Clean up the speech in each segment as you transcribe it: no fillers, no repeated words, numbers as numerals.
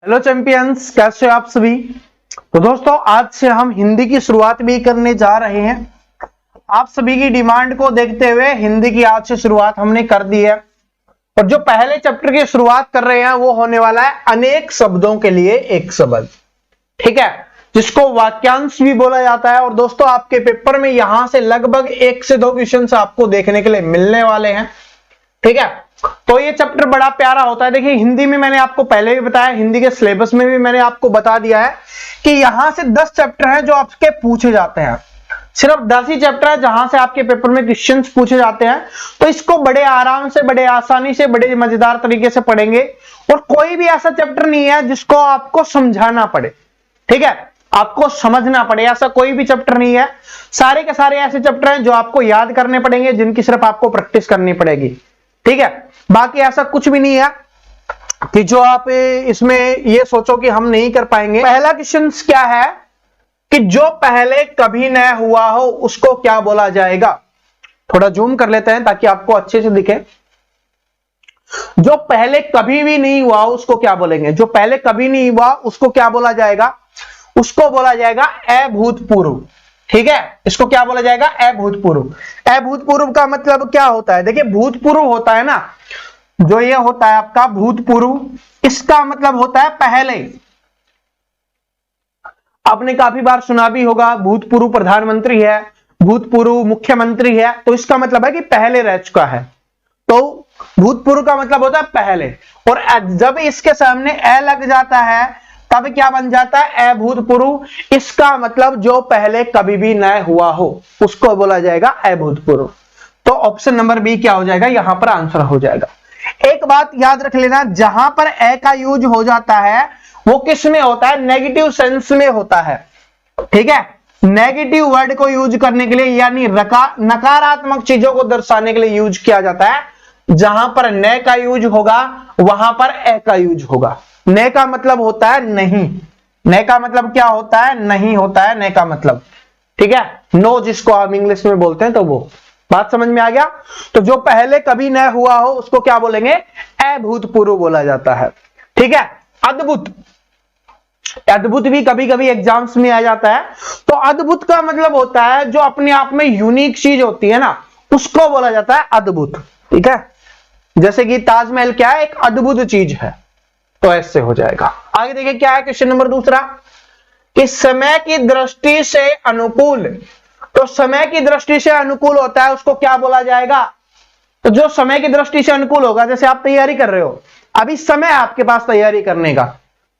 Hello champions, कैसे हो आप सभी। तो दोस्तों, आज से हम हिंदी की शुरुआत भी करने जा रहे हैं। आप सभी की डिमांड को देखते हुए हिंदी की आज से शुरुआत हमने कर दी है। और जो पहले चैप्टर की शुरुआत कर रहे हैं वो होने वाला है अनेक शब्दों के लिए एक शब्द, ठीक है, जिसको वाक्यांश भी बोला जाता है। और दोस्तों, आपके पेपर में यहां से लगभग 1 से 2 क्वेश्चन आपको देखने के लिए मिलने वाले हैं, ठीक है। तो ये चैप्टर बड़ा प्यारा होता है। देखिए, हिंदी में मैंने आपको पहले भी बताया, हिंदी के सिलेबस में भी मैंने आपको बता दिया है कि यहां से 10 चैप्टर हैं जो आपके पूछे जाते हैं। सिर्फ 10 ही चैप्टर है जहां से आपके पेपर में क्वेश्चंस पूछे जाते हैं। तो इसको बड़े आराम से, बड़े आसानी से, बड़े मजेदार तरीके से पढ़ेंगे। और कोई भी ऐसा चैप्टर नहीं है जिसको आपको समझाना पड़े, ठीक है, आपको समझना पड़े, ऐसा कोई भी चैप्टर नहीं है। सारे के सारे ऐसे चैप्टर हैं जो आपको याद करने पड़ेंगे, जिनकी सिर्फ आपको प्रैक्टिस करनी पड़ेगी, ठीक है। बाकी ऐसा कुछ भी नहीं है कि जो आप इसमें ये सोचो कि हम नहीं कर पाएंगे। पहला क्वेश्चन क्या है कि जो पहले कभी न हुआ हो उसको क्या बोला जाएगा। थोड़ा जूम कर लेते हैं ताकि आपको अच्छे से दिखे। जो पहले कभी भी नहीं हुआ उसको क्या बोलेंगे। जो पहले कभी नहीं हुआ उसको क्या बोला जाएगा। उसको बोला जाएगा अभूतपूर्व, ठीक है। इसको क्या बोला जाएगा, अभूतपूर्व। अभूतपूर्व का मतलब क्या होता है। देखिए, भूतपूर्व होता है ना, जो ये होता है आपका भूतपूर्व, इसका मतलब होता है पहले। आपने काफी बार सुना भी होगा, भूतपूर्व प्रधानमंत्री है, भूतपूर्व मुख्यमंत्री है, तो इसका मतलब है कि पहले रह चुका है। तो भूतपूर्व का मतलब होता है पहले। और जब इसके सामने अ लग जाता है तब क्या बन जाता है, अभूतपूर्व। इसका मतलब जो पहले कभी भी न हुआ हो उसको बोला जाएगा अभूतपूर्व। तो ऑप्शन नंबर बी क्या हो जाएगा, यहां पर आंसर हो जाएगा। एक बात याद रख लेना, जहां पर ए का यूज हो जाता है वो किस में होता है, नेगेटिव सेंस में होता है, ठीक है। नेगेटिव वर्ड को यूज करने के लिए, यानी नकारात्मक चीजों को दर्शाने के लिए यूज किया जाता है। जहां पर न का यूज होगा वहां पर ए का यूज होगा। न का मतलब होता है नहीं। न का मतलब क्या होता है, नहीं होता है न का मतलब, ठीक है। नो जिसको हम इंग्लिश में बोलते हैं, तो वो बात समझ में आ गया। तो जो पहले कभी न हुआ हो उसको क्या बोलेंगे, अभूतपूर्व बोला जाता है, ठीक है। अद्भुत, अद्भुत भी कभी कभी एग्जाम्स में आ जाता है। तो अद्भुत का मतलब होता है जो अपने आप में यूनिक चीज होती है ना, उसको बोला जाता है अद्भुत, ठीक है। जैसे कि ताजमहल क्या है, एक अद्भुत चीज है, तो ऐसे हो जाएगा। आगे देखिए क्या है क्वेश्चन नंबर दूसरा, कि समय की दृष्टि से अनुकूल। तो समय की दृष्टि से अनुकूल होता है उसको क्या बोला जाएगा। तो जो समय की दृष्टि से अनुकूल होगा, जैसे आप तैयारी कर रहे हो, अभी समय आपके पास तैयारी करने का,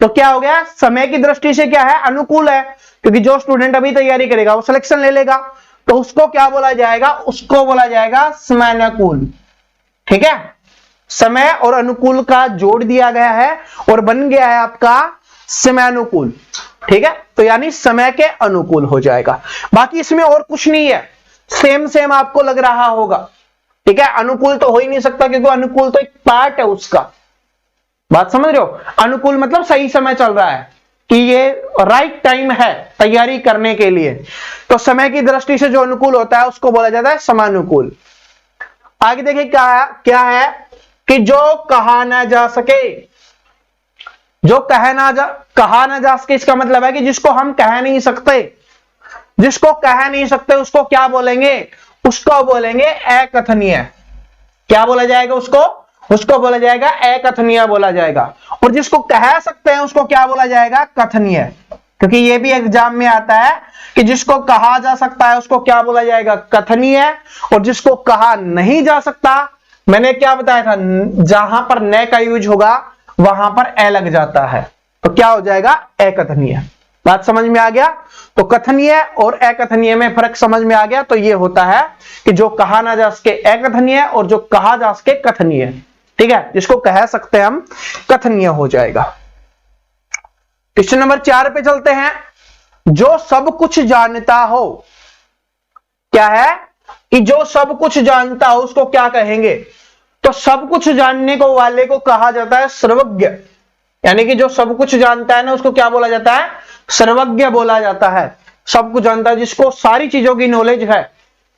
तो क्या हो गया, समय की दृष्टि से क्या है, अनुकूल है। क्योंकि जो स्टूडेंट अभी तैयारी करेगा वो सिलेक्शन ले लेगा, तो उसको क्या बोला जाएगा, उसको बोला जाएगा समयानुकूल, ठीक है। समय और अनुकूल का जोड़ दिया गया है और बन गया है आपका समयानुकूल, ठीक है। तो यानी समय के अनुकूल हो जाएगा। बाकी इसमें और कुछ नहीं है, सेम सेम आपको लग रहा होगा, ठीक है। अनुकूल तो हो ही नहीं सकता क्योंकि अनुकूल तो एक पार्ट है उसका। बात समझ रहे हो, अनुकूल मतलब सही समय चल रहा है, कि ये राइट टाइम है तैयारी करने के लिए। तो समय की दृष्टि से जो अनुकूल होता है उसको बोला जाता है समानुकूल। आगे देखिए क्या है कि जो कहा ना जा सके। जो कहा ना जा सके, इसका मतलब है कि जिसको हम कह नहीं सकते, जिसको कह नहीं सकते उसको क्या बोलेंगे, उसको बोलेंगे अकथनीय। क्या बोला जाएगा उसको, उसको बोला जाएगा अकथनीय बोला जाएगा। और जिसको कह सकते हैं उसको क्या बोला जाएगा, कथनीय। क्योंकि ये भी एग्जाम में आता है कि जिसको कहा जा सकता है उसको क्या बोला जाएगा, कथनीय। और जिसको कहा नहीं जा सकता, मैंने क्या बताया था, जहां पर न का यूज होगा वहां पर ए लग जाता है, तो क्या हो जाएगा, अकथनीय। बात समझ में आ गया। तो कथनीय और अकथनीय में फर्क समझ में आ गया। तो ये होता है कि जो कहा ना जा सके अकथनीय और जो कहा जा सके कथनीय, ठीक है। जिसको कह सकते हैं हम, कथनीय हो जाएगा। क्वेश्चन नंबर 4 पे चलते हैं। जो सब कुछ जानता हो, क्या है कि जो सब कुछ जानता हो उसको क्या कहेंगे। तो सब कुछ जानने को वाले को कहा जाता है सर्वज्ञ। यानी कि जो सब कुछ जानता है ना उसको क्या बोला जाता है, सर्वज्ञ बोला जाता है। सब कुछ जानता है, जिसको सारी चीजों की नॉलेज है।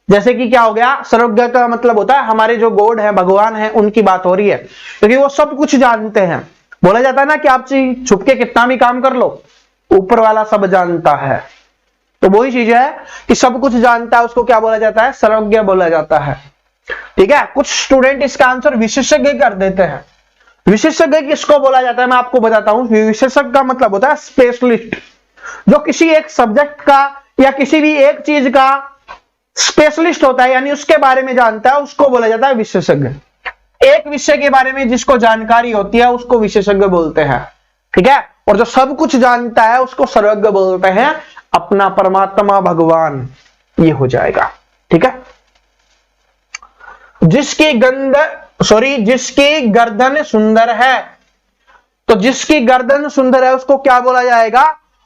जैसे कि क्या हो गया, सर्वज्ञ का मतलब होता है हमारे जो गॉड है, भगवान है, उनकी बात हो रही है, क्योंकि वो सब कुछ जानते हैं। बोला जाता है ना कि आप छुप के कितना भी काम कर लो, ऊपर वाला सब जानता है। तो वही चीज है कि सब कुछ जानता है, उसको क्या बोला जाता है? सर्वज्ञ बोला जाता है। ठीक है, कुछ स्टूडेंट इसका आंसर विशेषज्ञ कर देते हैं। विशेषज्ञ किसको बोला जाता है मैं आपको बताता हूं। विशेषज्ञ का मतलब होता है स्पेशलिस्ट, जो किसी एक सब्जेक्ट का या किसी भी एक चीज का स्पेशलिस्ट होता है, यानी उसके बारे में जानता है, उसको बोला जाता है विशेषज्ञ। एक विषय के बारे में जिसको जानकारी होती है उसको विशेषज्ञ बोलते हैं। ठीक है, और जो सब कुछ जानता है उसको सर्वज्ञ बोलते हैं, अपना परमात्मा भगवान, ये हो जाएगा। ठीक है, जिसकी गर्दन सुंदर है, तो जिसकी गर्दन सुंदर है उसको क्या बोला जाएगा?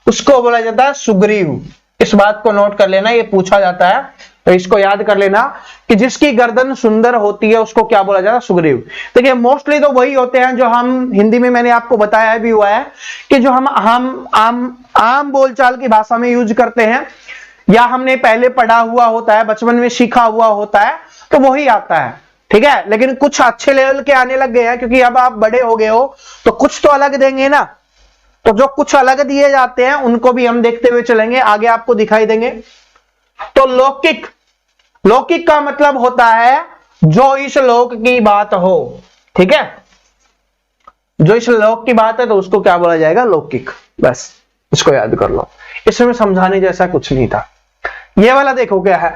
उसको बोला जाता है सुग्रीव। इस बात को नोट कर लेना, ये पूछा जाता है, तो इसको याद कर लेना कि जिसकी गर्दन सुंदर होती है उसको क्या बोला जाता है? सुग्रीव। देखिए मोस्टली तो वही होते हैं जो हम हिंदी में, मैंने आपको बताया भी हुआ है कि जो हम आम बोलचाल की भाषा में यूज करते हैं, या हमने पहले पढ़ा हुआ होता है, बचपन में सीखा हुआ होता है, तो वही आता है। ठीक है, लेकिन कुछ अच्छे लेवल के आने लग गए हैं, क्योंकि अब आप बड़े हो गए हो, तो कुछ तो अलग देंगे ना। तो जो कुछ अलग दिए जाते हैं उनको भी हम देखते हुए चलेंगे, आगे आपको दिखाई देंगे। तो लौकिक, लौकिक का मतलब होता है जो इस लोक की बात हो। ठीक है, जो इस लोक की बात है तो उसको क्या बोला जाएगा? लौकिक। बस इसको याद कर लो, इसमें समझाने जैसा कुछ नहीं था। ये वाला देखो क्या है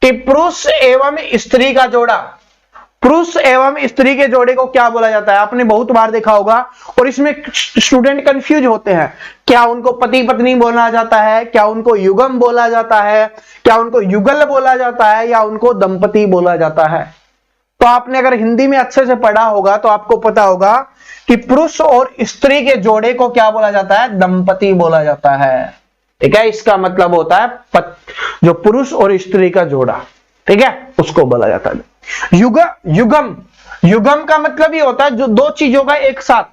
कि पुरुष एवं स्त्री का जोड़ा, पुरुष एवं स्त्री के जोड़े को क्या बोला जाता है? आपने बहुत बार देखा होगा, और इसमें स्टूडेंट कंफ्यूज होते हैं, क्या उनको पति पत्नी बोला जाता है, क्या उनको युगम बोला जाता है, क्या उनको युगल बोला जाता है, या उनको दंपति बोला जाता है। तो आपने अगर हिंदी में अच्छे से पढ़ा होगा तो आपको पता होगा कि पुरुष और स्त्री के जोड़े को क्या बोला जाता है? दंपति बोला जाता है। ठीक है, इसका मतलब होता है जो पुरुष और स्त्री का जोड़ा, ठीक है, उसको बोला जाता है युगम। युगम का मतलब ये होता है जो दो चीजों का एक साथ,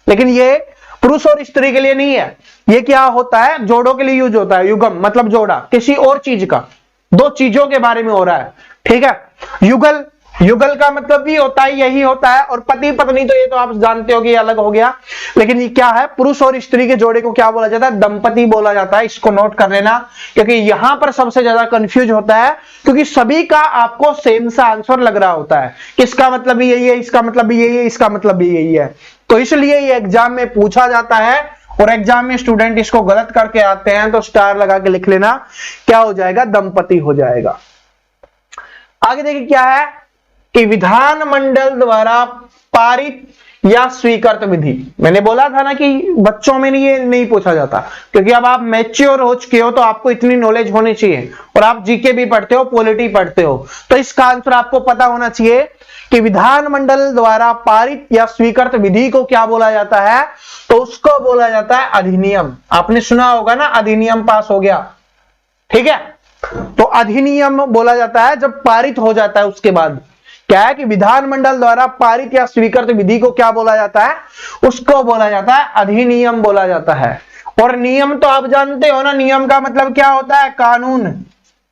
लेकिन ये पुरुष और स्त्री के लिए नहीं है। ये क्या होता है? जोड़ों के लिए यूज होता है। युगम मतलब जोड़ा, किसी और चीज का, दो चीजों के बारे में हो रहा है। ठीक है, युगल, युगल का मतलब भी होता है, यही होता है। और पति पत्नी तो ये तो आप जानते हो कि ये अलग हो गया, लेकिन ये क्या है? पुरुष और स्त्री के जोड़े को क्या बोला जाता है? दंपति बोला जाता है। इसको नोट कर लेना, क्योंकि यहां पर सबसे ज्यादा कंफ्यूज होता है, क्योंकि सभी का आपको सेम सा आंसर लग रहा होता है, इसका मतलब भी यही है, इसका मतलब भी यही है, इसका मतलब भी यही है। तो इसलिए ये एग्जाम में पूछा जाता है, और एग्जाम में स्टूडेंट इसको गलत करके आते हैं तो स्टार लगा के लिख लेना, क्या हो जाएगा? दंपति हो जाएगा। आगे देखिए क्या है कि विधानमंडल द्वारा पारित या स्वीकृत विधि। मैंने बोला था ना कि बच्चों में ये नहीं पूछा जाता, क्योंकि अब आप मैच्योर हो चुके हो, तो आपको इतनी नॉलेज होनी चाहिए, और आप जीके भी पढ़ते हो, पॉलिटी पढ़ते हो, तो इसका आंसर आपको पता होना चाहिए कि विधानमंडल द्वारा पारित या स्वीकृत विधि को क्या बोला जाता है? तो उसको बोला जाता है अधिनियम। आपने सुना होगा ना, अधिनियम पास हो गया। ठीक है, तो अधिनियम बोला जाता है जब पारित हो जाता है। उसके बाद क्या है कि विधानमंडल द्वारा पारित या स्वीकृत विधि को क्या बोला जाता है? उसको बोला जाता है अधिनियम बोला जाता है। और नियम तो आप जानते हो ना, नियम का मतलब क्या होता है? कानून।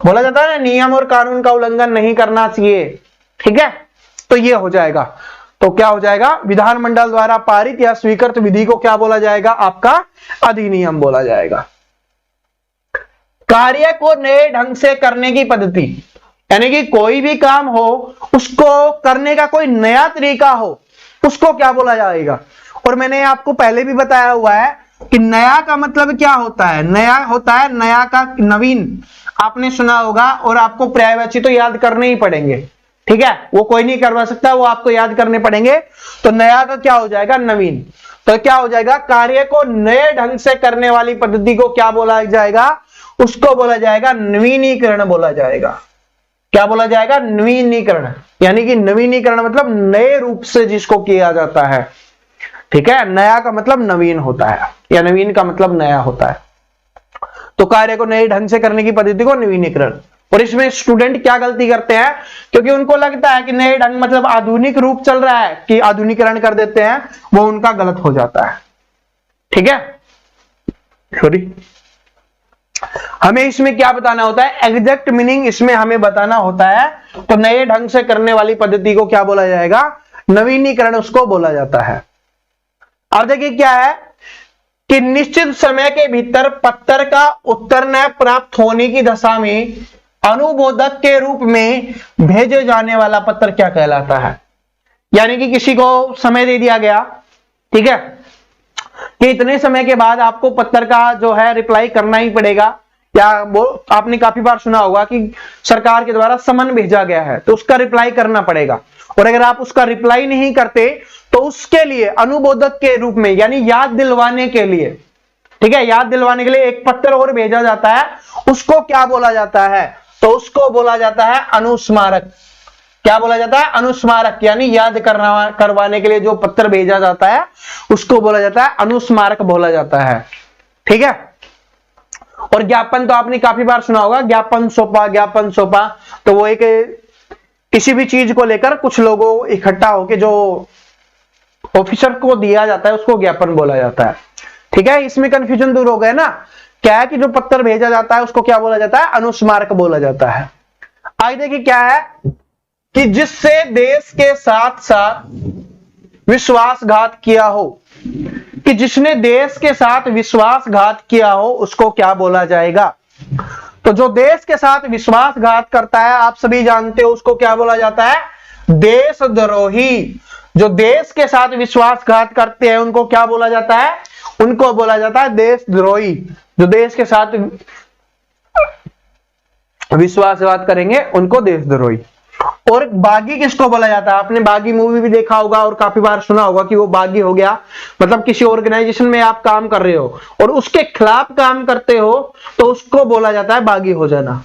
बोला जाता है ना, नियम और कानून का उल्लंघन नहीं करना चाहिए। ठीक है, तो ये हो जाएगा। तो क्या हो जाएगा? विधानमंडल द्वारा पारित या स्वीकृत विधि को क्या बोला जाएगा? आपका अधिनियम बोला जाएगा। कार्य को नए ढंग से करने की पद्धति, यानी कि कोई भी काम हो उसको करने का कोई नया तरीका हो, उसको क्या बोला जाएगा? और मैंने आपको पहले भी बताया हुआ है कि नया का मतलब क्या होता है? नया होता है, नया का नवीन। आपने सुना होगा, और आपको पर्यायवाची तो याद करने ही पड़ेंगे। ठीक है, वो कोई नहीं करवा सकता, वो आपको याद करने पड़ेंगे। तो नया का क्या हो जाएगा? नवीन। तो क्या हो जाएगा? कार्य को नए ढंग से करने वाली पद्धति को क्या बोला जाएगा? उसको बोला जाएगा नवीनीकरण बोला जाएगा। क्या बोला जाएगा? नवीनीकरण। यानी कि नवीनीकरण मतलब नए रूप से जिसको किया जाता है। ठीक है, नया का मतलब नवीन होता है, या नवीन का मतलब नया होता है। तो कार्य को नए ढंग से करने की पद्धति को नवीनीकरण। और इसमें स्टूडेंट क्या गलती करते हैं, क्योंकि उनको लगता है कि नए ढंग मतलब आधुनिक रूप चल रहा है, कि आधुनिकीकरण कर देते हैं, वो उनका गलत हो जाता है। ठीक है, सॉरी, हमें इसमें क्या बताना होता है? एग्जैक्ट मीनिंग इसमें हमें बताना होता है। तो नए ढंग से करने वाली पद्धति को क्या बोला जाएगा? नवीनीकरण उसको बोला जाता है। अब देखिए क्या है कि निश्चित समय के भीतर पत्र का उत्तर न प्राप्त होने की दशा में अनुमोदक के रूप में भेजे जाने वाला पत्र क्या कहलाता है। यानी कि किसी को समय दे दिया गया, ठीक है, कि इतने समय के बाद आपको पत्र का जो है रिप्लाई करना ही पड़ेगा, या वो आपने काफी बार सुना होगा कि सरकार के द्वारा समन भेजा गया है तो उसका रिप्लाई करना पड़ेगा, और अगर आप उसका रिप्लाई नहीं करते तो उसके लिए अनुमोदक के रूप में यानी याद दिलवाने के लिए, ठीक है, याद दिलवाने के लिए एक पत्र और भेजा जाता है। उसको क्या बोला जाता है, तो उसको बोला जाता है अनुस्मारक। क्या बोला जाता है, अनुस्मारक, यानी याद करवाने के लिए जो पत्र भेजा जाता है उसको बोला जाता है अनुस्मारक बोला जाता है, ठीक है। और ज्ञापन तो आपने काफी बार सुना होगा, ज्ञापन सौंपा, ज्ञापन सौंपा, तो वो एक किसी भी चीज को लेकर कुछ लोगों इकट्ठा होकर जो ऑफिसर को दिया जाता है उसको ज्ञापन बोला जाता है, ठीक है। इसमें कंफ्यूजन दूर हो गया ना, क्या है कि जो पत्र भेजा जाता है उसको क्या बोला जाता है, अनुस्मारक बोला जाता है। आगे देखिए क्या है कि जिससे देश के साथ साथ विश्वासघात किया हो, कि जिसने देश के साथ विश्वासघात किया हो उसको क्या बोला जाएगा। तो जो देश के साथ विश्वासघात करता है आप सभी जानते हो उसको क्या बोला जाता है, देशद्रोही। जो देश के साथ विश्वासघात करते हैं उनको क्या बोला जाता है, उनको बोला जाता है देशद्रोही। जो देश के साथ विश्वासघात करेंगे उनको देशद्रोही। और बागी किसको बोला जाता है, आपने बागी मूवी भी देखा होगा और काफी बार सुना होगा कि वो बागी हो गया, मतलब किसी ऑर्गेनाइजेशन में आप काम कर रहे हो और उसके खिलाफ काम करते हो तो उसको बोला जाता है बागी हो जाना,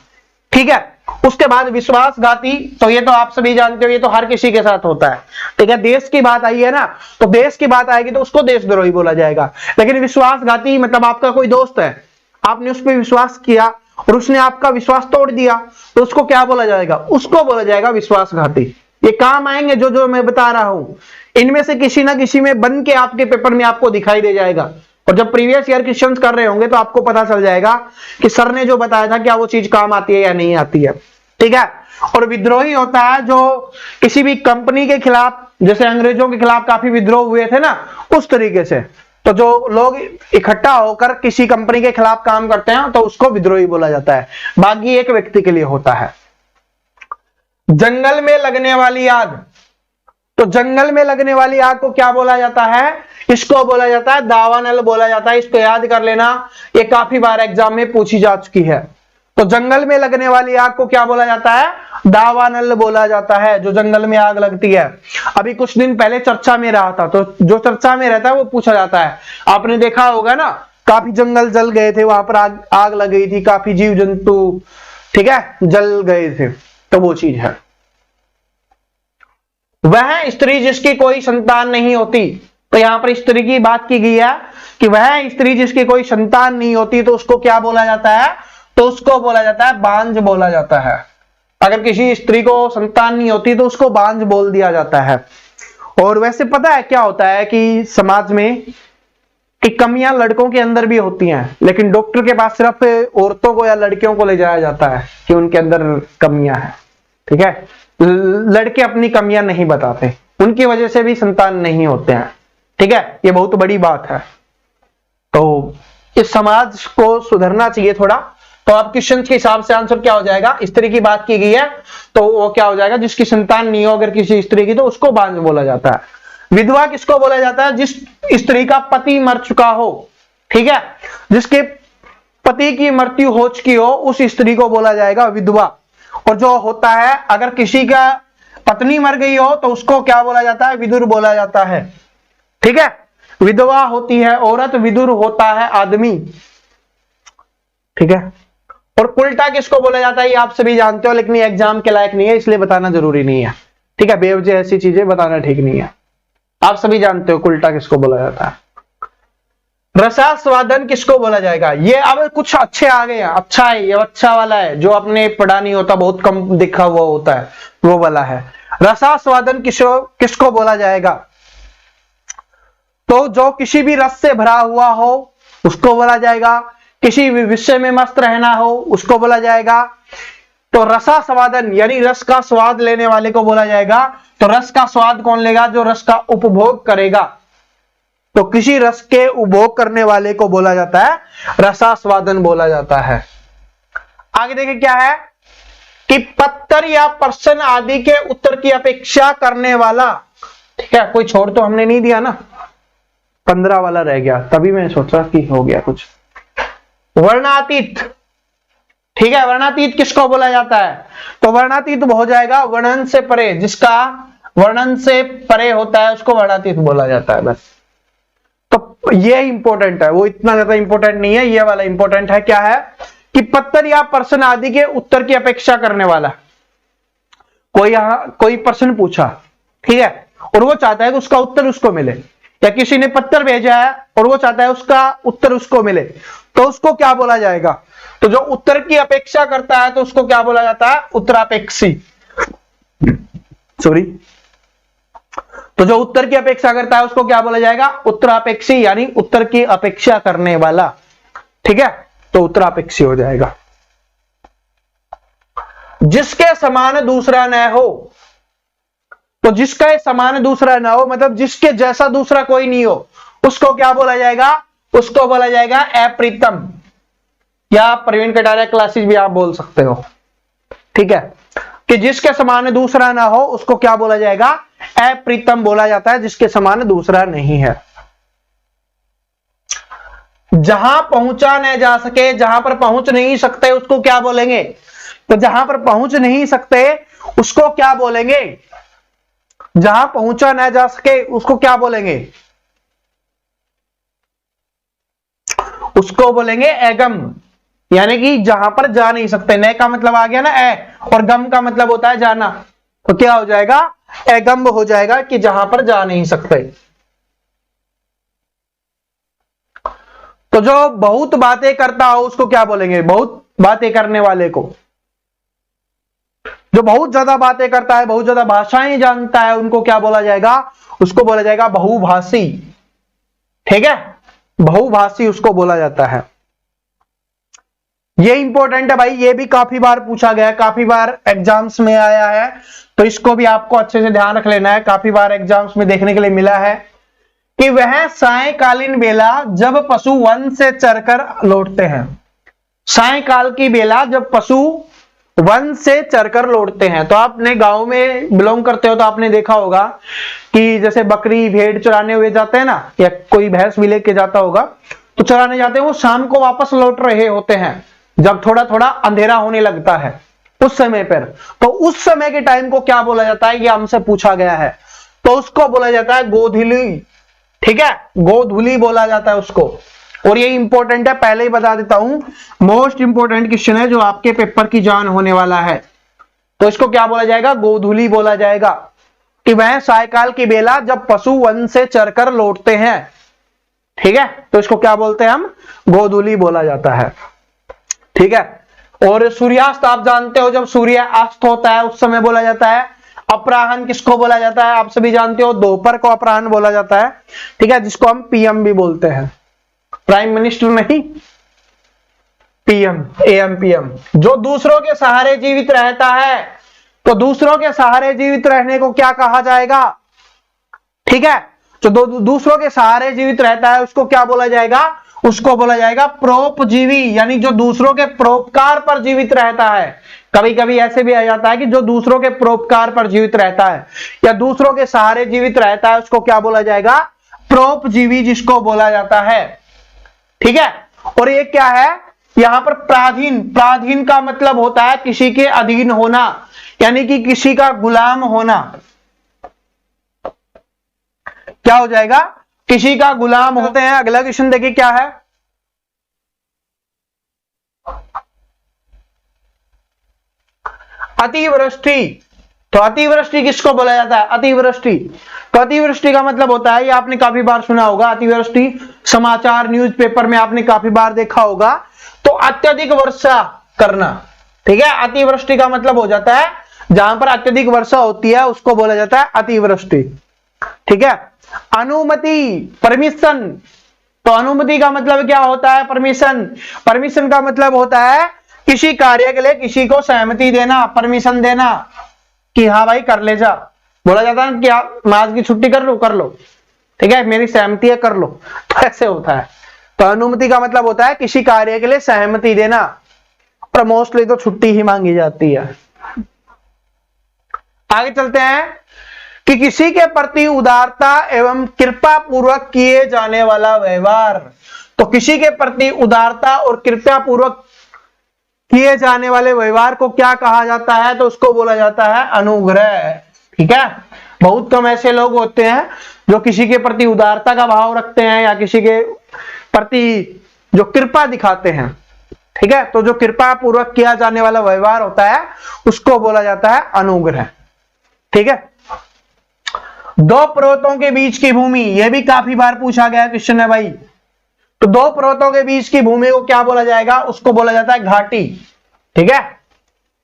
ठीक है। उसके बाद विश्वासघाती, तो ये तो आप सभी जानते हो, ये तो हर किसी के साथ होता है, ठीक है। देश की बात आई है ना, तो देश की बात आएगी तो उसको देशद्रोही बोला जाएगा। लेकिन विश्वासघाती मतलब आपका कोई दोस्त है, आपने उस पर विश्वास किया और उसने आपका विश्वास तोड़ दिया तो उसको क्या बोला जाएगा, उसको बोला जाएगा विश्वासघाती। ये काम आएंगे जो जो मैं बता रहा हूं, इनमें से किसी ना किसी में बन के आपके पेपर में आपको दिखाई दे जाएगा। और जब प्रीवियस ईयर क्वेश्चंस कर रहे होंगे तो आपको पता चल जाएगा कि सर ने जो बताया था क्या वो चीज काम आती है या नहीं आती है, ठीक है। और विद्रोही होता है जो किसी भी कंपनी के खिलाफ, जैसे अंग्रेजों के खिलाफ काफी विद्रोह हुए थे ना, उस तरीके से, तो जो लोग इकट्ठा होकर किसी कंपनी के खिलाफ काम करते हैं तो उसको विद्रोही बोला जाता है। बाकी एक व्यक्ति के लिए होता है। जंगल में लगने वाली आग, तो जंगल में लगने वाली आग को क्या बोला जाता है, इसको बोला जाता है दावानल बोला जाता है। इसको याद कर लेना, ये काफी बार एग्जाम में पूछी जा चुकी है। तो जंगल में लगने वाली आग को क्या बोला जाता है, दावानल बोला जाता है, जो जंगल में आग लगती है। अभी कुछ दिन पहले चर्चा में रहा था, तो जो चर्चा में रहता है वो पूछा जाता है। आपने देखा होगा ना, काफी जंगल जल गए थे, वहां पर आग लग गई थी, काफी जीव जंतु, ठीक है, जल गए थे, तो वो चीज है। वह स्त्री जिसकी कोई संतान नहीं होती, तो यहां पर स्त्री की बात की गई है कि वह स्त्री जिसकी कोई संतान नहीं होती तो उसको क्या बोला जाता है, तो उसको बोला जाता है बांझ बोला जाता है। अगर किसी स्त्री को संतान नहीं होती तो उसको बांझ बोल दिया जाता है। और वैसे पता है क्या होता है कि समाज में कि कमियां लड़कों के अंदर भी होती हैं, लेकिन डॉक्टर के पास सिर्फ औरतों को या लड़कियों को ले जाया जाता है कि उनके अंदर कमियां हैं, ठीक है। लड़के अपनी कमियां नहीं बताते, उनकी वजह से भी संतान नहीं होते हैं, ठीक है। ये बहुत बड़ी बात है। तो इस समाज को सुधरना चाहिए थोड़ा। तो आप क्वेश्चन के हिसाब से आंसर क्या हो जाएगा, स्त्री की बात की गई है तो वो क्या हो जाएगा, जिसकी संतान नहीं हो अगर किसी स्त्री की तो उसको बांझ बोला जाता है। विधवा किसको बोला जाता है, जिस स्त्री का पति मर चुका हो, ठीक है, जिसके पति की मृत्यु हो चुकी हो उस स्त्री को बोला जाएगा विधवा। और जो होता है अगर किसी का पत्नी मर गई हो तो उसको क्या बोला जाता है, विदुर बोला जाता है, ठीक है। विधवा होती है औरत, विदुर होता है आदमी, ठीक है। और उल्टा किसको बोला जाता है ये आप सभी जानते हो, लेकिन एग्जाम के लायक नहीं है इसलिए बताना जरूरी नहीं है, ठीक है। बेवजह ऐसी चीजें बताना ठीक नहीं है, आप सभी जानते हो उल्टा किसको बोला जाता है। रसास्वादन किसको बोला जाएगा, ये अब कुछ अच्छे आ गए हैं, अच्छा है ये, अच्छा वाला है, जो आपने पढ़ा नहीं होता, बहुत कम देखा हुआ होता है, वो वाला है। रसास्वादन किसको बोला जाएगा, तो जो किसी भी रस से भरा हुआ हो उसको बोला जाएगा, किसी भी विषय में मस्त रहना हो उसको बोला जाएगा। तो रसास्वादन यानी रस का स्वाद लेने वाले को बोला जाएगा। तो रस का स्वाद कौन लेगा, जो रस का उपभोग करेगा, तो किसी रस के उपभोग करने वाले को बोला जाता है रसास्वादन बोला जाता है। आगे देखिए क्या है कि पत्तर या प्रश्न आदि के उत्तर की अपेक्षा करने वाला। ठीक है, कोई छोड़ तो हमने नहीं दिया ना, 15 वाला रह गया, तभी मैं सोचा कि हो गया कुछ। वर्णातीत, ठीक है, वर्णातीत किसको बोला जाता है? तो वर्णातीत हो जाएगा वर्णन से परे, जिसका वर्णन से परे होता है उसको वर्णातीत बोला जाता है। बस तो ये इंपॉर्टेंट है, वो इतना ज्यादा इंपॉर्टेंट नहीं है, ये वाला इंपॉर्टेंट है। क्या है कि पत्तर या प्रश्न आदि के उत्तर की अपेक्षा करने वाला। कोई प्रश्न पूछा, ठीक है, और वो चाहता है कि उसका उत्तर उसको मिले, या किसी ने पत्तर भेजा है और वो चाहता है उसका उत्तर उसको मिले, तो उसको क्या बोला जाएगा? तो जो उत्तर की अपेक्षा करता है तो उसको क्या बोला जाता है? उत्तरापेक्षी। सॉरी, तो जो उत्तर की अपेक्षा करता है उसको क्या बोला जाएगा? उत्तरापेक्षी, यानी उत्तर की अपेक्षा करने वाला। ठीक है, तो उत्तरापेक्षी हो जाएगा। जिसके समान दूसरा न हो, तो जिसका समान दूसरा ना हो मतलब जिसके जैसा दूसरा कोई नहीं हो, उसको क्या बोला जाएगा? उसको बोला जाएगा अप्रीतम, या प्रवीण कटारिया क्लासेस भी आप बोल सकते हो। ठीक है, कि जिसके समान दूसरा ना हो उसको क्या बोला जाएगा? अप्रीतम बोला जाता है, जिसके समान दूसरा नहीं है। जहां पहुंचा न जा सके, जहां पर पहुंच नहीं सकते उसको क्या बोलेंगे? तो जहां पर पहुंच नहीं सकते उसको क्या बोलेंगे? जहां पहुंचा न जा सके उसको क्या बोलेंगे? उसको बोलेंगे अगम, यानी कि जहां पर जा नहीं सकते। न का मतलब आ गया ना ए, और गम का मतलब होता है जाना, तो क्या हो जाएगा? अगम हो जाएगा, कि जहां पर जा नहीं सकते। तो जो बहुत बातें करता हो उसको क्या बोलेंगे? बहुत बातें करने वाले को। जो बहुत ज्यादा बातें करता है, बहुत ज्यादा भाषाएं जानता है, उनको क्या बोला जाएगा? उसको बोला जाएगा बहुभाषी। ठीक है, बहुभाषी उसको बोला जाता है। ये इंपॉर्टेंट है भाई, ये भी काफी बार पूछा गया है, काफी बार एग्जाम्स में आया है, तो इसको भी आपको अच्छे से ध्यान रख लेना है। काफी बार एग्जाम्स में देखने के लिए मिला है कि वह सायंकालीन बेला जब पशु वन से चरकर लौटते हैं। सायंकाल की बेला जब पशु वन से चरकर लौटते हैं, तो आपने गांव में बिलोंग करते हो तो आपने देखा होगा कि जैसे बकरी भेड़ चराने हुए जाते हैं ना, या कोई भैंस भी लेके जाता होगा, तो चराने जाते हैं, वो शाम को वापस लौट रहे होते हैं जब थोड़ा थोड़ा अंधेरा होने लगता है उस समय पर। तो उस समय के टाइम को क्या बोला जाता है? ये हमसे पूछा गया है, तो उसको बोला जाता है गोधूली। ठीक है, गोधूली बोला जाता है उसको। और ये इंपॉर्टेंट है, पहले ही बता देता हूं, मोस्ट इंपॉर्टेंट क्वेश्चन है जो आपके पेपर की जान होने वाला है। तो इसको क्या बोला जाएगा? गोधूली बोला जाएगा, कि वह सायंकाल की बेला जब पशु वन से चरकर लौटते हैं। ठीक है, तो इसको क्या बोलते हैं हम? गोधूली बोला जाता है। ठीक है, और सूर्यास्त आप जानते हो, जब सूर्य अस्त होता है उस समय बोला जाता है अपराहन। किसको बोला जाता है? आप सभी जानते हो, दोपहर को अपराहन बोला जाता है। ठीक है, जिसको हम पीएम भी बोलते हैं, प्राइम मिनिस्टर नहीं, पीएम, एएम पीएम। जो दूसरों के सहारे जीवित रहता है, तो दूसरों के सहारे जीवित रहने को क्या कहा जाएगा? ठीक है, जो दूसरों के सहारे जीवित रहता है उसको क्या बोला जाएगा? उसको बोला जाएगा परोपजीवी, यानी जो दूसरों के परोपकार पर जीवित रहता है। कभी कभी ऐसे भी आ जाता है कि जो दूसरों के परोपकार पर जीवित रहता है या दूसरों के सहारे जीवित रहता है, उसको क्या बोला जाएगा? परोपजीवी, जिसको बोला जाता है। ठीक है, और ये क्या है? यहां पर प्राधीन। प्राधीन का मतलब होता है किसी के अधीन होना, यानी कि किसी का गुलाम होना। क्या हो जाएगा? किसी का गुलाम होते हैं। अगला क्वेश्चन देखिए क्या है? अतिवृष्टि। तो अतिवृष्टि किसको बोला जाता है? अतिवृष्टि। तो अतिवृष्टि का मतलब होता है, ये आपने काफी बार सुना होगा, अतिवृष्टि समाचार न्यूज़पेपर में आपने काफी बार देखा होगा, तो अत्यधिक वर्षा करना। ठीक है, अतिवृष्टि का मतलब हो जाता है जहां पर अत्यधिक वर्षा होती है उसको बोला जाता है अतिवृष्टि। ठीक है, अनुमति, परमिशन। तो अनुमति का मतलब क्या होता है? परमिशन। परमिशन का मतलब होता है किसी कार्य के लिए किसी को सहमति देना, परमिशन देना, कि हाँ भाई कर ले जा। बोला जाता है कि मैं आज की छुट्टी कर लो, कर लो। ठीक है, मेरी सहमति है कर लो, तो ऐसे होता है। तो अनुमति का मतलब होता है किसी कार्य के लिए सहमति देना, और मोस्टली तो छुट्टी ही मांगी जाती है। आगे चलते हैं कि किसी के प्रति उदारता एवं कृपा पूर्वक किए जाने वाला व्यवहार। तो किसी के प्रति उदारता और कृपा पूर्वक किए जाने वाले व्यवहार को क्या कहा जाता है? तो उसको बोला जाता है अनुग्रह। ठीक है, बहुत कम ऐसे लोग होते हैं जो किसी के प्रति उदारता का भाव रखते हैं या किसी के प्रति जो कृपा दिखाते हैं। ठीक है, तो जो कृपा पूर्वक किया जाने वाला व्यवहार होता है उसको बोला जाता है अनुग्रह। ठीक है, दो पर्वतों के बीच की भूमि, यह भी काफी बार पूछा गया क्वेश्चन है भाई। तो दो पर्वतों के बीच की भूमि को क्या बोला जाएगा? उसको बोला जाता है घाटी। ठीक है,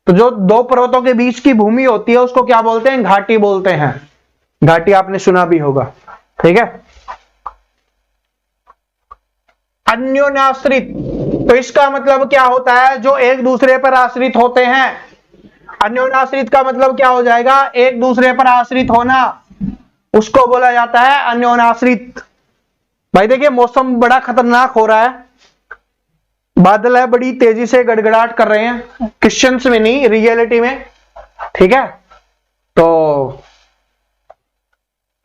तो जो दो पर्वतों के बीच की भूमि होती है उसको क्या बोलते हैं? घाटी बोलते हैं। घाटी आपने सुना भी होगा। ठीक है, अन्योन्याश्रित, तो इसका मतलब क्या होता है? जो एक दूसरे पर आश्रित होते हैं। अन्योन्याश्रित का मतलब क्या हो जाएगा? एक दूसरे पर आश्रित होना, उसको बोला जाता है अन्योन्याश्रित। भाई देखिए मौसम बड़ा खतरनाक हो रहा है, बादल है बड़ी तेजी से गड़गड़ाहट कर रहे हैं, क्वेश्चंस में नहीं रियलिटी में। ठीक है, तो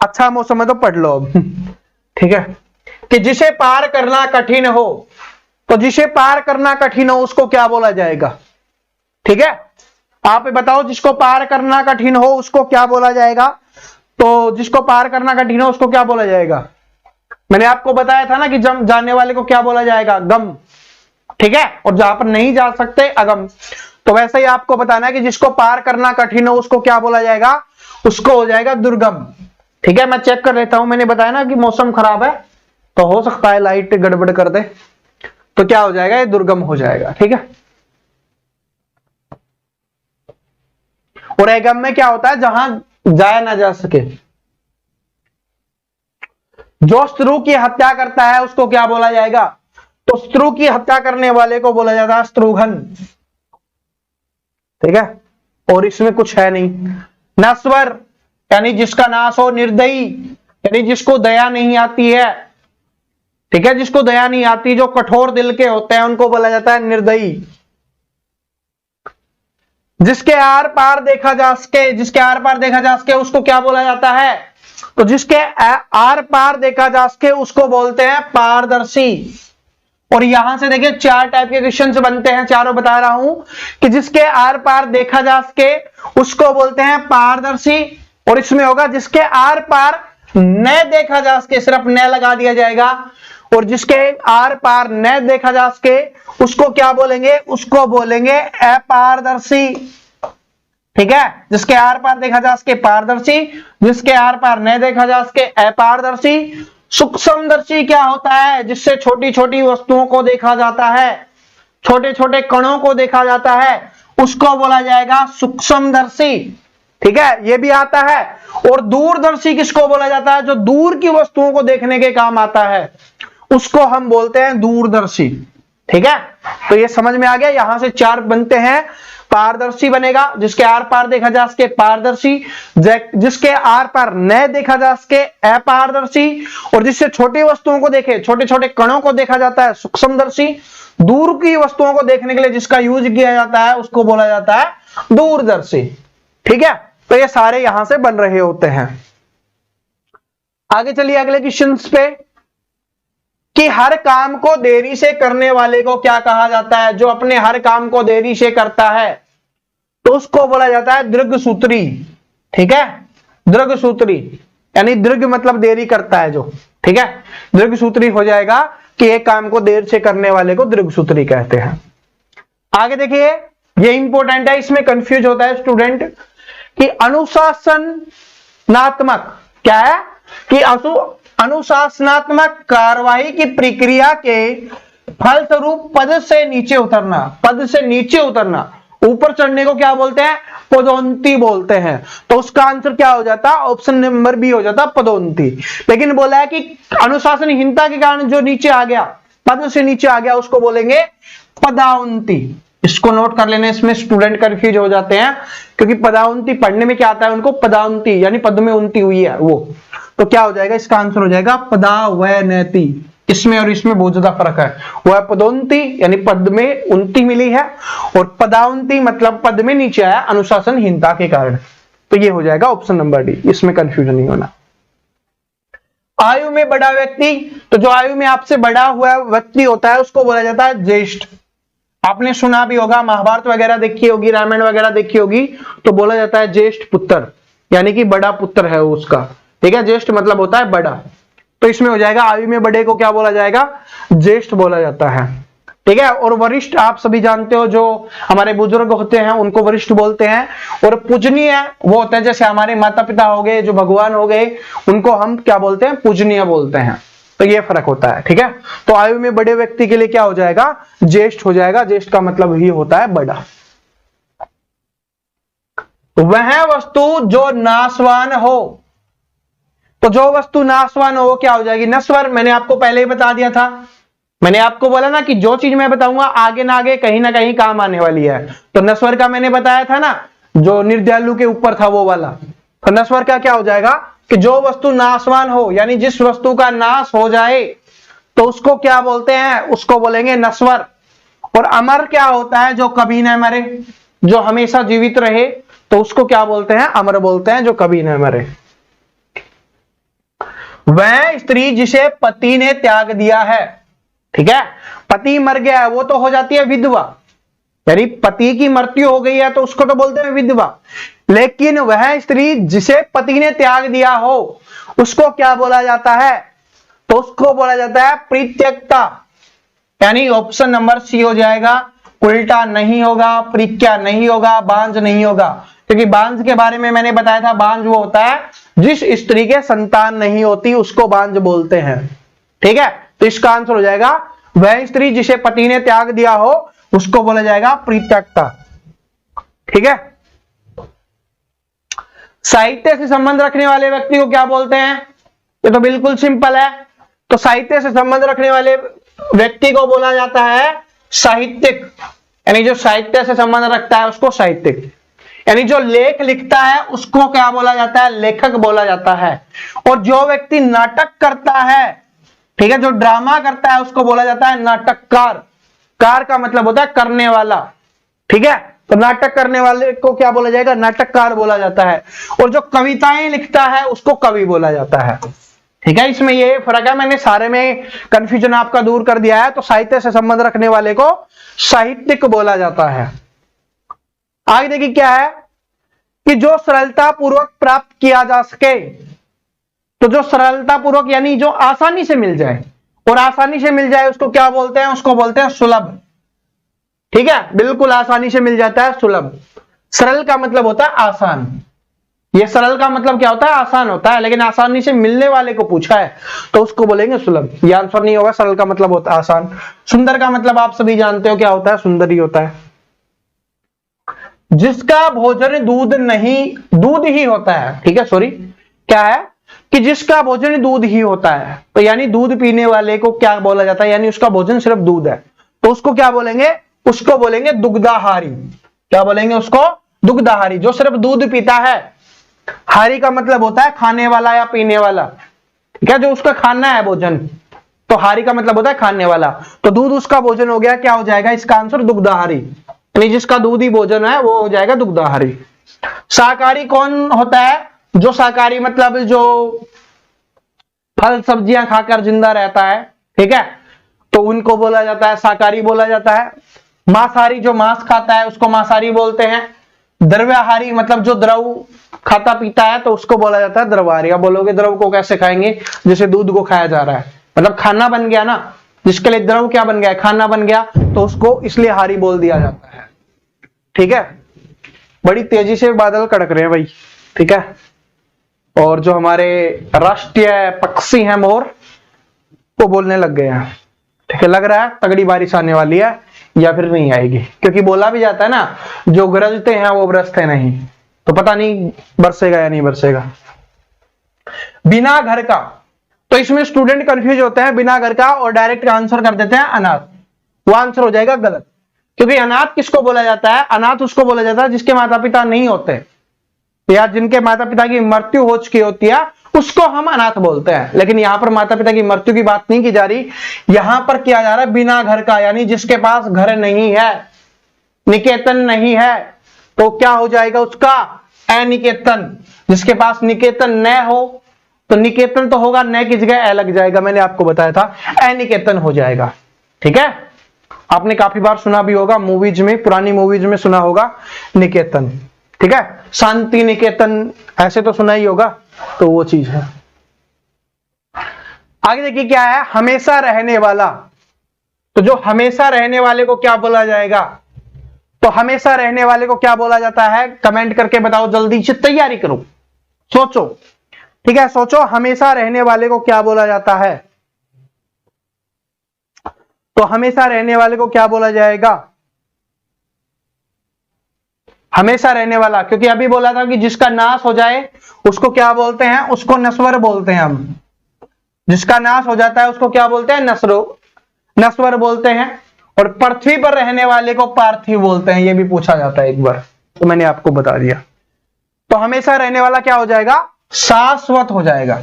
अच्छा मौसम है तो पढ़ लो अब। ठीक है, कि जिसे पार करना कठिन हो, तो जिसे पार करना कठिन हो उसको क्या बोला जाएगा? ठीक है, आप बताओ जिसको पार करना कठिन हो उसको क्या बोला जाएगा? तो जिसको पार करना कठिन हो उसको क्या बोला जाएगा? मैंने आपको बताया था ना कि जम जाने वाले को क्या बोला जाएगा? गम। ठीक है, और जहां पर नहीं जा सकते अगम। तो वैसे ही आपको बताना है कि जिसको पार करना कठिन हो उसको क्या बोला जाएगा? उसको हो जाएगा दुर्गम। ठीक है, मैं चेक कर लेता हूं, मैंने बताया ना कि मौसम खराब है तो हो सकता है लाइट गड़बड़ कर दे, तो क्या हो जाएगा? ये दुर्गम हो जाएगा। ठीक है, और एगम में क्या होता है? जहां जाया ना जा सके। जो स्त्रु की हत्या करता है उसको क्या बोला जाएगा? तो स्त्रु की हत्या करने वाले को बोला जाता है स्त्रुघ्न। ठीक है, और इसमें कुछ है नहीं। नस्वर यानी जिसका नाश हो, निर्दयी यानी जिसको दया नहीं आती है। ठीक है, जिसको दया नहीं आती, जो कठोर दिल के होते हैं उनको बोला जाता है निर्दयी। जिसके आर पार देखा जा सके, जिसके आर पार देखा जा सके उसको क्या बोला जाता है? तो जिसके आर पार देखा जा सके उसको बोलते हैं पारदर्शी। और यहां से देखिए चार टाइप के क्वेश्चन बनते हैं, चारों बता रहा हूं कि जिसके आर पार देखा जा सके उसको बोलते हैं पारदर्शी। और इसमें होगा जिसके आर पार न देखा जा सके, सिर्फ न लगा दिया जाएगा। और जिसके आर पार न देखा जा सके उसको क्या बोलेंगे? उसको बोलेंगे अपारदर्शी। ठीक है, जिसके आर पार देखा जा सके पारदर्शी, जिसके आर पार न देखा जा सके अपारदर्शी। सूक्ष्मदर्शी क्या होता है? जिससे छोटी छोटी वस्तुओं को देखा जाता है, छोटे छोटे कणों को देखा जाता है, उसको बोला जाएगा सूक्ष्मदर्शी। ठीक है, ये भी आता है। और दूरदर्शी किसको बोला जाता है? जो दूर की वस्तुओं को देखने के काम आता है उसको हम बोलते हैं दूरदर्शी। ठीक है, तो ये समझ में आ गया। यहां से चार बनते हैं। पारदर्शी बनेगा जिसके आर पार देखा जा सके पारदर्शी, जिसके आर पार न देखा जा सके अपारदर्शी, और जिससे छोटी वस्तुओं को देखे, छोटे छोटे कणों को देखा जाता है सूक्ष्मदर्शी। दूर की वस्तुओं को देखने के लिए जिसका यूज किया जाता है उसको बोला जाता है दूरदर्शी। ठीक है, तो ये सारे यहां से बन रहे होते हैं। आगे चलिए अगले क्वेश्चन पे, कि हर काम को देरी से करने वाले को क्या कहा जाता है? जो अपने हर काम को देरी से करता है तो उसको बोला जाता है दीर्घसूत्री। ठीक है, दीर्घसूत्री यानी दीर्घ मतलब देरी करता है जो। ठीक है, दीर्घसूत्री हो जाएगा कि एक काम को देर से करने वाले को दीर्घसूत्री कहते हैं। आगे देखिए, ये इंपॉर्टेंट है, इसमें कंफ्यूज होता है स्टूडेंट कि अनुशासनात्मक क्या है? कि अनुशासनात्मक कार्रवाई की प्रक्रिया के फलस्वरूप पद से नीचे उतरना, पद से नीचे उतरना, ऊपर चढ़ने को क्या बोलते हैं? पदोन्नति बोलते हैं। तो उसका आंसर क्या हो जाता? ऑप्शन नंबर बी हो जाता, पदोन्नति। लेकिन बोला है कि अनुशासनहीनता के कारण जो नीचे आ गया, पद से नीचे आ गया, उसको बोलेंगे पदाउन्नति। इसको नोट कर लेने, इसमें स्टूडेंट कंफ्यूज हो जाते हैं क्योंकि पदाउन्नति पढ़ने में क्या आता है उनको? पदाउन्नति यानी पद में उन्नति हुई है वो। तो क्या हो जाएगा, इसका आंसर हो जाएगा पदावनति। इसमें और इसमें बहुत ज्यादा फर्क है। वह पदोन्नति यानी पद में उन्नति मिली है, और पदावनति मतलब पद में नीचे आया अनुशासनहीनता के कारण। तो ये हो जाएगा ऑप्शन नंबर डी, इसमें कंफ्यूजन नहीं होना। आयु में बड़ा व्यक्ति, तो जो आयु में आपसे बड़ा हुआ व्यक्ति होता है उसको बोला जाता है ज्येष्ठ। आपने सुना भी होगा, महाभारत वगैरह देखी होगी, रामायण वगैरह देखी होगी, तो बोला जाता है ज्येष्ठ पुत्र, यानी कि बड़ा पुत्र है उसका। ठीक है, ज्येष्ठ मतलब होता है बड़ा। तो इसमें हो जाएगा आयु में बड़े को क्या बोला जाएगा, ज्येष्ठ बोला जाता है। ठीक है, और वरिष्ठ आप सभी जानते हो, जो हमारे बुजुर्ग होते हैं उनको वरिष्ठ बोलते हैं। और पूजनीय वो होते हैं, जैसे हमारे माता पिता हो गए, जो भगवान हो गए, उनको हम क्या बोलते हैं, पूजनीय बोलते हैं। तो ये फर्क होता है। ठीक है, तो आयु में बड़े व्यक्ति के लिए क्या हो जाएगा, ज्येष्ठ हो जाएगा। ज्येष्ठ का मतलब ही होता है बड़ा। वह वस्तु जो नाशवान हो, तो जो वस्तु नाशवान हो वो क्या हो जाएगी, नश्वर। मैंने आपको पहले ही बता दिया था, मैंने आपको बोला ना कि जो चीज मैं बताऊंगा आगे ना आगे कहीं ना कहीं काम आने वाली है। तो नश्वर का मैंने बताया था ना, जो निर्दयालु के ऊपर था वो वाला। तो नश्वर का क्या हो जाएगा कि जो वस्तु नाशवान हो, यानी जिस वस्तु का नाश हो जाए तो उसको क्या बोलते हैं, उसको बोलेंगे नश्वर। और अमर क्या होता है, जो कभी न मरे, जो हमेशा जीवित रहे, तो उसको क्या बोलते हैं, अमर बोलते हैं, जो कभी न मरे। वह स्त्री जिसे पति ने त्याग दिया है, ठीक है, पति मर गया है वो तो हो जाती है विधवा, यानी पति की मृत्यु हो गई है तो उसको तो बोलते हैं विधवा। लेकिन वह स्त्री जिसे पति ने त्याग दिया हो उसको क्या बोला जाता है, तो उसको बोला जाता है परित्यक्ता। यानी ऑप्शन नंबर सी हो जाएगा। उल्टा नहीं होगा, परित्या नहीं होगा, बांझ नहीं होगा, क्योंकि बांझ के बारे में मैंने बताया था। बांझ वो होता है जिस स्त्री के संतान नहीं होती उसको बांझ बोलते हैं। ठीक है, तो इसका आंसर हो जाएगा वह स्त्री जिसे पति ने त्याग दिया हो उसको बोला जाएगा परित्यक्ता। ठीक है, साहित्य से संबंध रखने वाले व्यक्ति को क्या बोलते हैं, ये तो बिल्कुल सिंपल है। तो साहित्य से संबंध रखने वाले व्यक्ति को बोला जाता है साहित्यिक, यानी जो साहित्य से संबंध रखता है उसको साहित्यिक। यानी जो लेख लिखता है उसको क्या बोला जाता है, लेखक बोला जाता है। और जो व्यक्ति नाटक करता है, ठीक है, जो ड्रामा करता है उसको बोला जाता है नाटककार। कार का मतलब होता है करने वाला। ठीक है, तो नाटक करने वाले को क्या बोला जाएगा, नाटककार बोला जाता है। और जो कविताएं लिखता है उसको कवि बोला जाता है। ठीक है, इसमें ये फर्क है। मैंने सारे में कंफ्यूजन आपका दूर कर दिया है। तो साहित्य से संबंध रखने वाले को साहित्यिक बोला जाता है। आगे देखिए क्या है कि जो सरलता पूर्वक प्राप्त किया जा सके, तो जो सरलता पूर्वक यानी जो आसानी से मिल जाए, और आसानी से मिल जाए उसको क्या बोलते हैं, उसको बोलते हैं सुलभ। ठीक है, बिल्कुल आसानी से मिल जाता है सुलभ। सरल का मतलब होता है आसान। ये सरल का मतलब क्या होता है, आसान होता है, लेकिन आसानी से मिलने वाले को पूछा है तो उसको बोलेंगे सुलभ। ये आंसर नहीं होगा। सरल का मतलब होता है आसान। सुंदर का मतलब आप सभी जानते हो क्या होता है, सुंदर ही होता है। जिसका भोजन दूध नहीं, दूध ही होता है। ठीक है, सॉरी, क्या है कि जिसका भोजन दूध ही होता है, तो यानी दूध पीने वाले को क्या बोला जाता है, यानी उसका भोजन सिर्फ दूध है, तो उसको क्या बोलेंगे, उसको बोलेंगे दुग्धाहारी। क्या बोलेंगे उसको, दुग्धाहारी, जो सिर्फ दूध पीता है। हारी का मतलब होता है खाने वाला या पीने वाला। ठीक है, जो उसका खाना है भोजन, तो हारी का मतलब होता है खाने वाला। तो दूध उसका भोजन हो गया, क्या हो जाएगा इसका आंसर, दुग्धाहारी। यानी जिसका दूध ही भोजन है वो हो जाएगा दुग्धाहारी। शाकाहारी कौन होता है, जो शाकाहारी मतलब जो फल सब्जियां खाकर जिंदा रहता है। ठीक है, तो उनको बोला जाता है शाकाहारी बोला जाता है। मांसाहारी जो मांस खाता है उसको मांसाहारी बोलते हैं। द्रव्याहारी मतलब जो द्रव खाता पीता है तो उसको बोला जाता है द्रवहारी। आप बोलोगे द्रव को कैसे खाएंगे, जैसे दूध को खाया जा रहा है, मतलब खाना बन गया ना, जिसके लिए द्रव क्या बन गया, खाना बन गया, तो उसको इसलिए हारी बोल दिया जाता है। ठीक है, बड़ी तेजी से बादल कड़क रहे हैं भाई। ठीक है, और जो हमारे राष्ट्रीय पक्षी हैं मोर, वो बोलने लग गए हैं। ठीक है, लग रहा है तगड़ी बारिश आने वाली है या फिर नहीं आएगी, क्योंकि बोला भी जाता है ना, जो गरजते हैं वो बरसते नहीं। तो पता नहीं बरसेगा या नहीं बरसेगा। बिना घर का, तो इसमें स्टूडेंट कंफ्यूज होते हैं बिना घर का और डायरेक्ट आंसर कर देते हैं अनाथ। वो आंसर हो जाएगा गलत, क्योंकि अनाथ किसको बोला जाता है, अनाथ उसको बोला जाता है जिसके माता पिता नहीं होते या जिनके माता पिता की मृत्यु हो चुकी होती है, उसको हम अनाथ बोलते हैं। लेकिन यहां पर माता पिता की मृत्यु की बात नहीं की जा रही, यहां पर किया जा रहा है बिना घर का, यानी जिसके पास घर नहीं है, निकेतन नहीं है, तो क्या हो जाएगा उसका अनिकेतन। जिसके पास निकेतन न हो तो निकेतन तो होगा, न की जगह ए लग जाएगा, मैंने आपको बताया था, अनिकेतन हो जाएगा। ठीक है, आपने काफी बार सुना भी होगा मूवीज में, पुरानी मूवीज में सुना होगा निकेतन। ठीक है, शांति निकेतन ऐसे तो सुना ही होगा, तो वो चीज है। आगे देखिए क्या है, हमेशा रहने वाला। तो जो हमेशा रहने वाले को क्या बोला जाएगा, तो हमेशा रहने वाले को क्या बोला जाता है, कमेंट करके बताओ, जल्दी से तैयारी करो, सोचो। ठीक है, सोचो हमेशा रहने वाले को क्या बोला जाता है। तो हमेशा रहने वाले को क्या बोला जाएगा, हमेशा रहने वाला, क्योंकि अभी बोला था कि जिसका नाश हो जाए उसको क्या बोलते हैं, उसको नश्वर बोलते हैं हम। जिसका नाश हो जाता है उसको क्या बोलते हैं, नश्वर बोलते हैं। और पृथ्वी पर रहने वाले को पार्थिव बोलते हैं, यह भी पूछा जाता है एक बार, तो मैंने आपको बता दिया। तो हमेशा रहने वाला क्या हो जाएगा, शाश्वत हो जाएगा।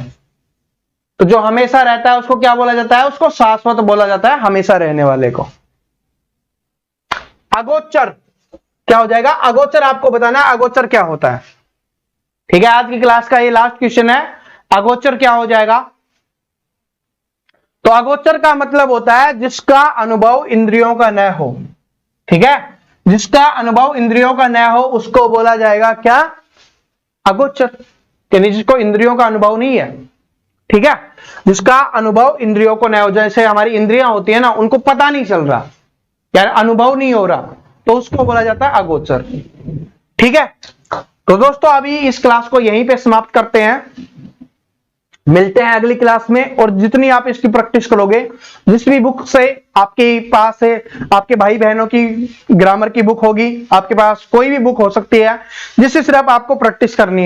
तो जो हमेशा रहता है उसको क्या बोला जाता है, उसको शाश्वत बोला जाता है, हमेशा रहने वाले को। अगोचर क्या हो जाएगा, अगोचर आपको बताना है अगोचर क्या होता है। ठीक है, आज की क्लास का ये लास्ट क्वेश्चन है, अगोचर क्या हो जाएगा। तो अगोचर का मतलब होता है जिसका अनुभव इंद्रियों का न हो। ठीक है, जिसका अनुभव इंद्रियों का न हो उसको बोला जाएगा क्या, अगोचर, यानी जिसको इंद्रियों का अनुभव नहीं है। ठीक है, जिसका अनुभव इंद्रियों को न हो, जैसे हमारी इंद्रियां होती है ना, उनको पता नहीं चल रहा, यार अनुभव नहीं हो रहा, तो उसको बोला जाता है अगोचर। ठीक है, तो दोस्तों अभी इस क्लास को यहीं पे समाप्त करते हैं, मिलते हैं अगली क्लास में। और जितनी आप इसकी प्रैक्टिस करोगे, जिस भी बुक से आपके पास है, आपके भाई बहनों की ग्रामर की बुक होगी, आपके पास कोई भी बुक हो सकती है, जिससे सिर्फ आपको प्रैक्टिस करनी है।